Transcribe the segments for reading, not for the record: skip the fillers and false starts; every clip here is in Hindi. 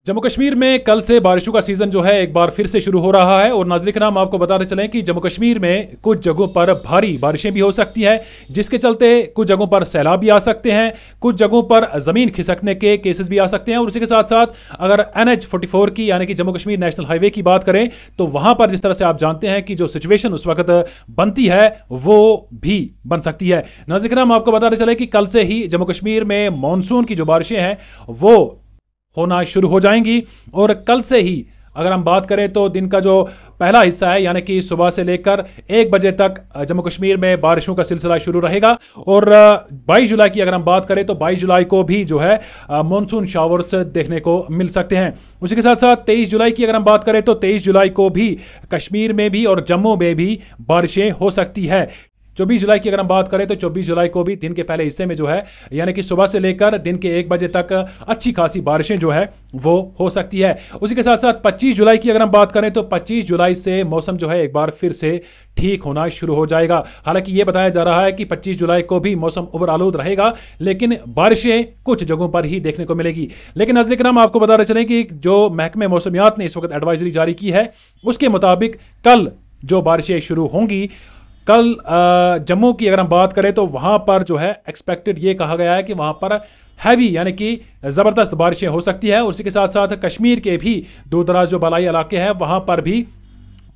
जम्मू कश्मीर में कल से बारिशों का सीजन जो है एक बार फिर से शुरू हो रहा है और नाज़रीन के नाम आपको बताते चलें कि जम्मू कश्मीर में कुछ जगहों पर भारी बारिशें भी हो सकती हैं, जिसके चलते कुछ जगहों पर सैलाब भी आ सकते हैं, कुछ जगहों पर ज़मीन खिसकने के केसेस भी आ सकते हैं। और उसी के साथ साथ अगर NH-44 की यानी कि जम्मू कश्मीर नेशनल हाईवे की बात करें तो वहां पर जिस तरह से आप जानते हैं कि जो सिचुएशन उस वक्त बनती है वो भी बन सकती है। नाज़रीन के नाम आपको बताते चले कि कल से ही जम्मू कश्मीर में मानसून की जो बारिशें हैं वो होना शुरू हो जाएंगी और कल से ही अगर हम बात करें तो दिन का जो पहला हिस्सा है यानी कि सुबह से लेकर 1 बजे तक जम्मू कश्मीर में बारिशों का सिलसिला शुरू रहेगा। और 22 जुलाई की अगर हम बात करें तो 22 जुलाई को भी जो है मानसून शावर्स देखने को मिल सकते हैं। उसी के साथ साथ 23 जुलाई की अगर हम बात करें तो 23 जुलाई को भी कश्मीर में भी और जम्मू में भी बारिशें हो सकती है। 24 जुलाई की अगर हम बात करें तो 24 जुलाई को भी दिन के पहले हिस्से में जो है यानी कि सुबह से लेकर दिन के 1 बजे तक अच्छी खासी बारिशें जो है वो हो सकती है। उसी के साथ साथ 25 जुलाई की अगर हम बात करें तो 25 जुलाई से मौसम जो है एक बार फिर से ठीक होना शुरू हो जाएगा। हालांकि ये बताया जा रहा है कि 25 जुलाई को भी मौसम उबर आलूद रहेगा, लेकिन बारिशें कुछ जगहों पर ही देखने को मिलेगी। लेकिन नाज़रीन हम आपको बताते चलें कि जो महकमे मौसमियात ने इस वक्त एडवाइजरी जारी की है उसके मुताबिक कल जो बारिशें शुरू होंगी, कल जम्मू की अगर हम बात करें तो वहाँ पर जो है एक्सपेक्टेड ये कहा गया है कि वहाँ पर हैवी यानी कि ज़बरदस्त बारिशें हो सकती है। उसी के साथ साथ कश्मीर के भी दूर दराज जो बालाई इलाके हैं वहाँ पर भी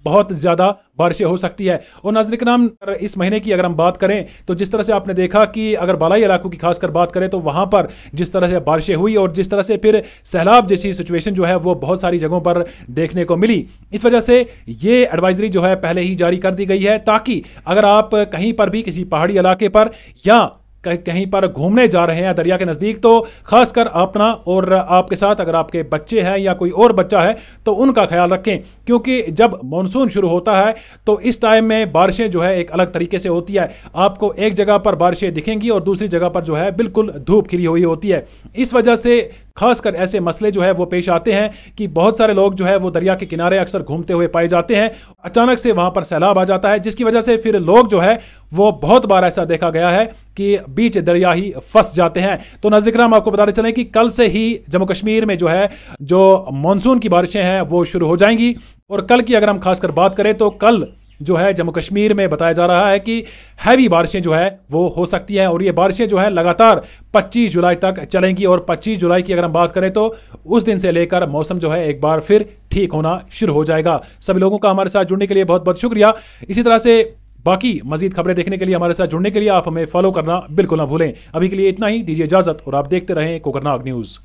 बहुत ज़्यादा बारिशें हो सकती है। और नाज़रीन के नाम इस महीने की अगर हम बात करें तो जिस तरह से आपने देखा कि अगर बालाई इलाकों की खासकर बात करें तो वहाँ पर जिस तरह से बारिशें हुई और जिस तरह से फिर सैलाब जैसी सिचुएशन जो है वो बहुत सारी जगहों पर देखने को मिली, इस वजह से ये एडवाइजरी जो है पहले ही जारी कर दी गई है ताकि अगर आप कहीं पर भी किसी पहाड़ी इलाके पर या कहीं पर घूमने जा रहे हैं दरिया के नज़दीक तो खासकर अपना और आपके साथ अगर आपके बच्चे हैं या कोई और बच्चा है तो उनका ख्याल रखें, क्योंकि जब मानसून शुरू होता है तो इस टाइम में बारिशें जो है एक अलग तरीके से होती है। आपको एक जगह पर बारिशें दिखेंगी और दूसरी जगह पर जो है बिल्कुल धूप खिली हुई होती है। इस वजह से खासकर ऐसे मसले जो है वो पेश आते हैं कि बहुत सारे लोग जो है वो दरिया के किनारे अक्सर घूमते हुए पाए जाते हैं, अचानक से वहां पर सैलाब आ जाता है जिसकी वजह से फिर लोग जो है वो बहुत बार ऐसा देखा गया है कि बीच दरिया ही फंस जाते हैं। तो नाज़रीन हम आपको बताते चलें कि कल से ही जम्मू कश्मीर में जो है जो मानसून की बारिशें हैं वो शुरू हो जाएंगी। और कल की अगर हम खासकर बात करें तो कल जो है जम्मू कश्मीर में बताया जा रहा है कि हैवी बारिशें जो है वो हो सकती हैं और ये बारिशें जो है लगातार 25 जुलाई तक चलेंगी। और 25 जुलाई की अगर हम बात करें तो उस दिन से लेकर मौसम जो है एक बार फिर ठीक होना शुरू हो जाएगा। सभी लोगों का हमारे साथ जुड़ने के लिए बहुत बहुत शुक्रिया। इसी तरह से बाकी मजीद खबरें देखने के लिए हमारे साथ जुड़ने के लिए आप हमें फॉलो करना बिल्कुल ना भूलें। अभी के लिए इतना ही, दीजिए इजाजत और आप देखते रहें कोकरनाग न्यूज़।